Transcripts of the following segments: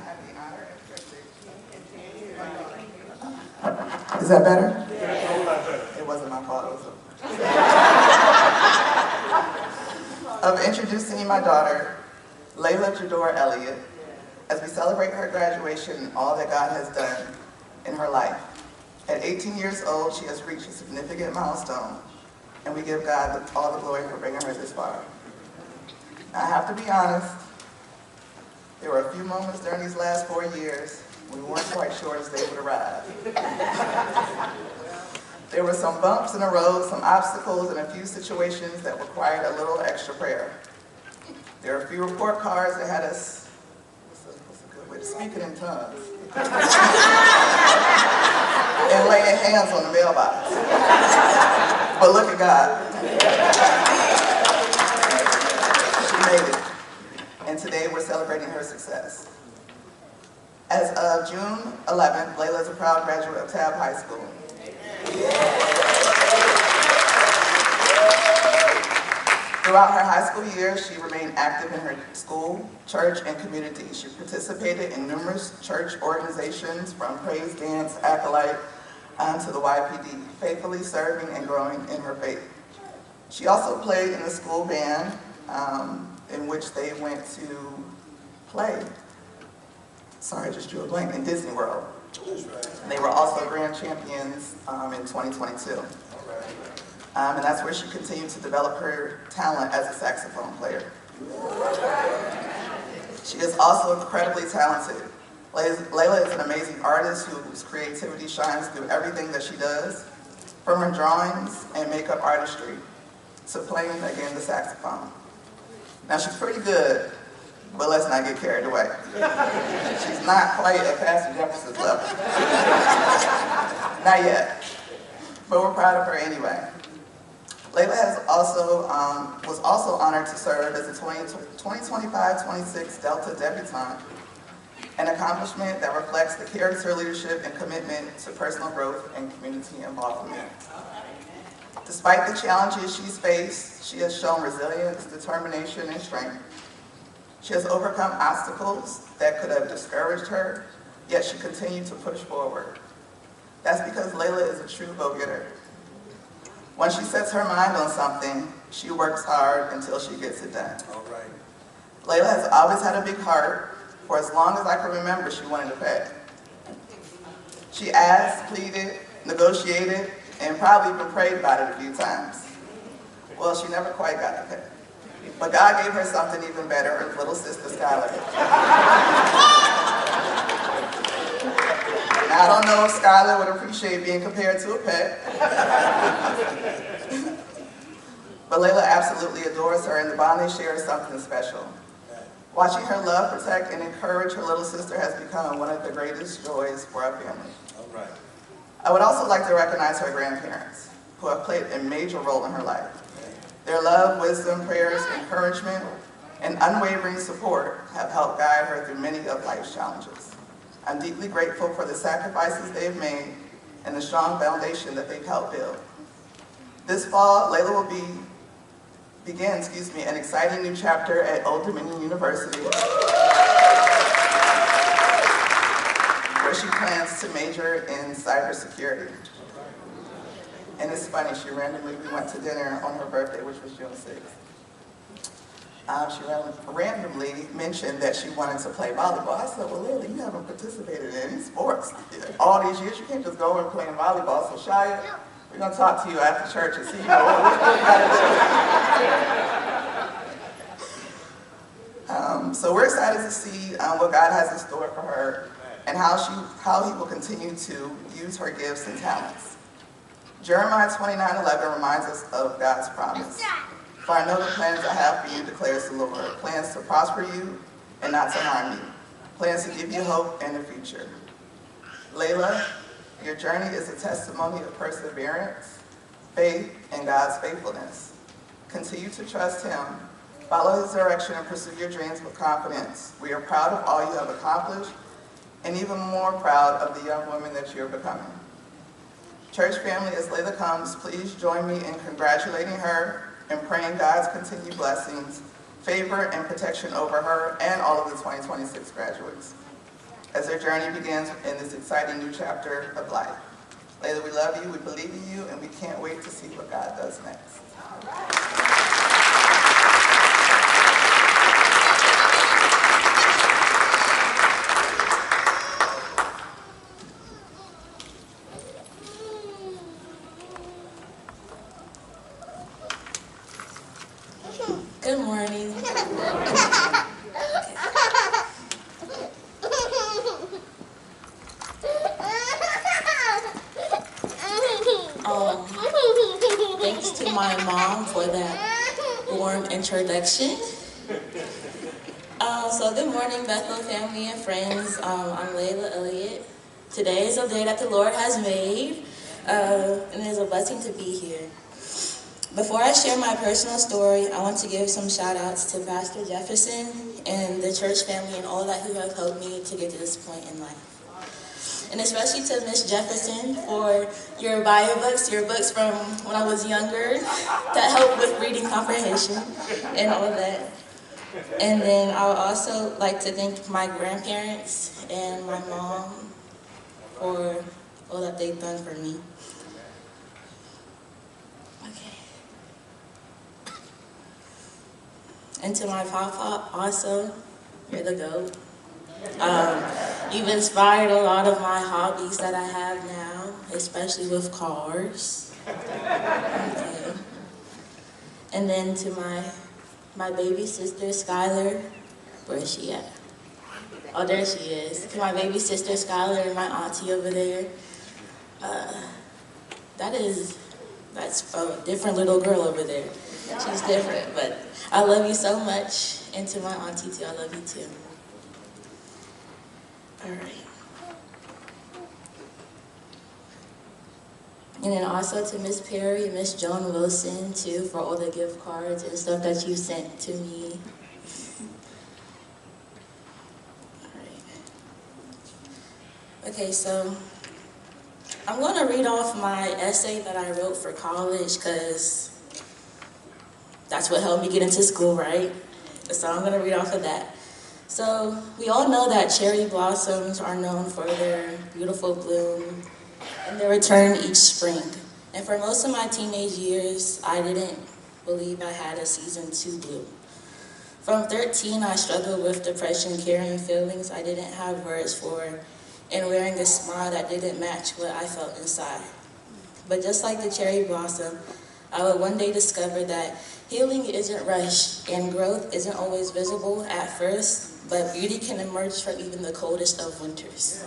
have the honor and privilege. Is that better? It wasn't my fault. It was of introducing my daughter, Leilah HS, as we celebrate her graduation and all that God has done in her life. At 18 years old, she has reached a significant milestone, and we give God all the glory for bringing her this far. Now, I have to be honest, there were a few moments during these last 4 years we weren't quite sure this day would arrive. There were some bumps in the road, some obstacles, and a few situations that required a little extra prayer. There are a few report cards that had us, what's a good way, speaking in tongues, and laying hands on the mailbox. But look at God. She made it. And today we're celebrating her success. As of June 11th, Leilah is a proud graduate of Tabb High School. Throughout her high school years, she remained active in her school, church, and community. She participated in numerous church organizations, from praise dance, acolyte, to the YPD, faithfully serving and growing in her faith. She also played in the school band, in which they went to play. Sorry, I just drew a blank, in Disney World. And they were also grand champions in 2022. And that's where she continued to develop her talent as a saxophone player. She is also incredibly talented. Leilah is an amazing artist whose creativity shines through everything that she does, from her drawings and makeup artistry to playing, again, the saxophone. Now, she's pretty good, but let's not get carried away. She's not quite at Pastor Jefferson's level. Not yet, but we're proud of her anyway. Leilah was also honored to serve as a 2025-26 Delta debutante, an accomplishment that reflects the character, leadership, and commitment to personal growth and community involvement. Despite the challenges she's faced, she has shown resilience, determination, and strength. She has overcome obstacles that could have discouraged her, yet she continued to push forward. That's because Leilah is a true go-getter. When she sets her mind on something, she works hard until she gets it done. All right. Leilah has always had a big heart. For as long as I can remember, she wanted to pay. She asked, pleaded, negotiated, and probably even prayed about it a few times. Well, she never quite got to pay. But God gave her something even better, her little sister, Skylar. Now, I don't know if Skylar would appreciate being compared to a pet. But Leilah absolutely adores her, and the bond they share is something special. Watching her love, protect, and encourage her little sister has become one of the greatest joys for our family. All right. I would also like to recognize her grandparents, who have played a major role in her life. Their love, wisdom, prayers, encouragement, and unwavering support have helped guide her through many of life's challenges. I'm deeply grateful for the sacrifices they've made and the strong foundation that they've helped build. This fall, Leilah will begin an exciting new chapter at Old Dominion University, where she plans to major in cybersecurity. And it's funny, we went to dinner on her birthday, which was June 6th. She randomly mentioned that she wanted to play volleyball. I said, well, Leilah, you haven't participated in any sports all these years. You can't just go and play volleyball. So Shia, we're going to talk to you after church and see what you got to do. So we're excited to see what God has in store for her and how He will continue to use her gifts and talents. Jeremiah 29:11 reminds us of God's promise. For I know the plans I have for you, declares the Lord, plans to prosper you and not to harm you, plans to give you hope and a future. Leilah, your journey is a testimony of perseverance, faith, and God's faithfulness. Continue to trust Him, follow His direction, and pursue your dreams with confidence. We are proud of all you have accomplished, and even more proud of the young woman that you're becoming. Church family, as Leilah comes, please join me in congratulating her and praying God's continued blessings, favor, and protection over her and all of the 2026 graduates. as their journey begins in this exciting new chapter of life. Leilah, we love you, we believe in you, and we can't wait to see what God does next. All right. Good morning. Thanks to my mom for that warm introduction. So good morning, Bethel family and friends. I'm Leilah Elliott. Today is a day that the Lord has made, and it is a blessing to be here. Before I share my personal story, I want to give some shout outs to Pastor Jefferson and the church family and all that who have helped me to get to this point in life. And especially to Miss Jefferson for your bio books, your books from when I was younger that helped with reading comprehension and all that. And then I would also like to thank my grandparents and my mom for all that they've done for me. And to my papa, also, you're the GOAT. You've inspired a lot of my hobbies that I have now, especially with cars. Okay. And then to my baby sister, Skylar. Where is she at? Oh, there she is. To my baby sister, Skylar, and my auntie over there. That's a different little girl over there. She's different, but I love you so much. And to my auntie too, I love you too. All right. And then also to Miss Perry and Miss Joan Wilson too for all the gift cards and stuff that you sent to me. All right. Okay, so I'm going to read off my essay that I wrote for college because that's what helped me get into school, right? So I'm going to read off of that. So we all know that cherry blossoms are known for their beautiful bloom and their return each spring. And for most of my teenage years, I didn't believe I had a season to bloom. From 13, I struggled with depression, carrying feelings I didn't have words for, and wearing a smile that didn't match what I felt inside. But just like the cherry blossom, I would one day discover that healing isn't rushed and growth isn't always visible at first, but beauty can emerge from even the coldest of winters.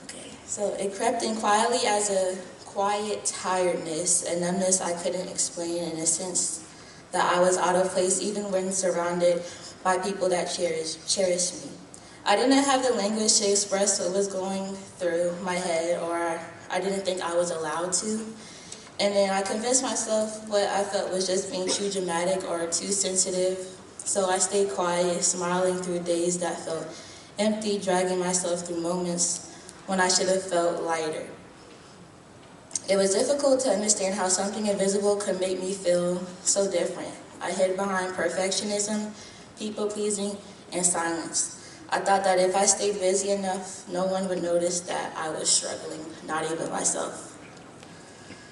Okay, so it crept in quietly as a quiet tiredness, a numbness I couldn't explain, in a sense that I was out of place even when surrounded by people that cherished me. I didn't have the language to express what was going through my head, or I didn't think I was allowed to. And then I convinced myself what I felt was just being too dramatic or too sensitive. So I stayed quiet, smiling through days that felt empty, dragging myself through moments when I should have felt lighter. It was difficult to understand how something invisible could make me feel so different. I hid behind perfectionism, people-pleasing, and silence. I thought that if I stayed busy enough, no one would notice that I was struggling, not even myself.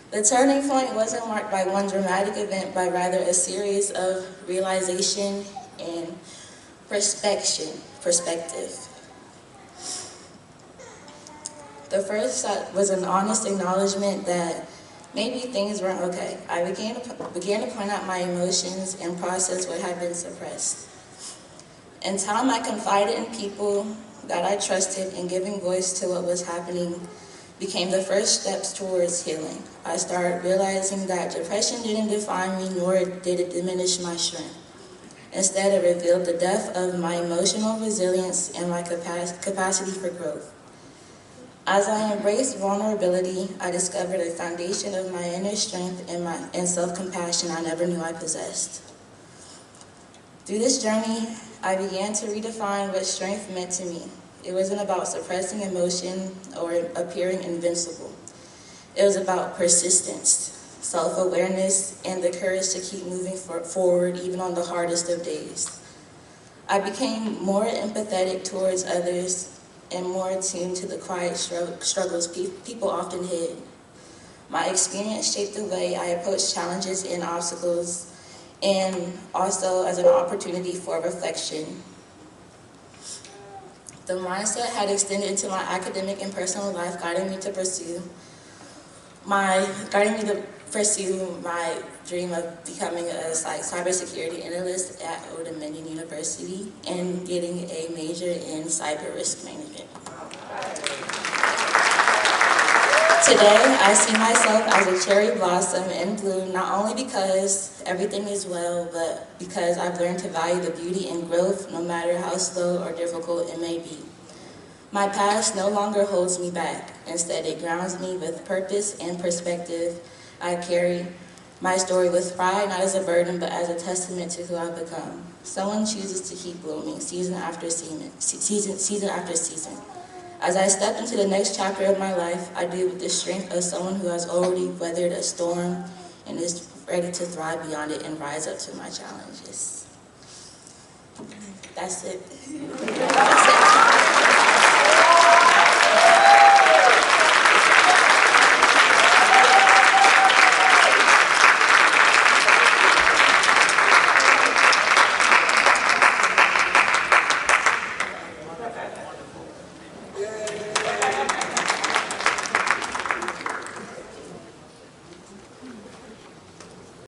The turning point wasn't marked by one dramatic event, but rather a series of realization and perspective. The first was an honest acknowledgement that maybe things weren't okay. I began to point out my emotions and process what had been suppressed. In time, I confided in people that I trusted, and giving voice to what was happening became the first steps towards healing. I started realizing that depression didn't define me, nor did it diminish my strength. Instead, it revealed the depth of my emotional resilience and my capacity for growth. As I embraced vulnerability, I discovered a foundation of my inner strength and self-compassion I never knew I possessed. Through this journey, I began to redefine what strength meant to me. It wasn't about suppressing emotion or appearing invincible. It was about persistence, self-awareness, and the courage to keep moving forward even on the hardest of days. I became more empathetic towards others and more attuned to the quiet struggles people often hid. My experience shaped the way I approach challenges and obstacles, and also as an opportunity for reflection. The mindset had extended into my academic and personal life, guiding me to pursue my dream of becoming a cybersecurity analyst at Old Dominion University and getting a major in cyber risk management. Today, I see myself as a cherry blossom in bloom, not only because everything is well, but because I've learned to value the beauty and growth, no matter how slow or difficult it may be. My past no longer holds me back. Instead, it grounds me with purpose and perspective. I carry my story with pride, not as a burden, but as a testament to who I've become. Someone chooses to keep blooming season after season. As I step into the next chapter of my life, I do with the strength of someone who has already weathered a storm and is ready to thrive beyond it and rise up to my challenges. That's it. That's it.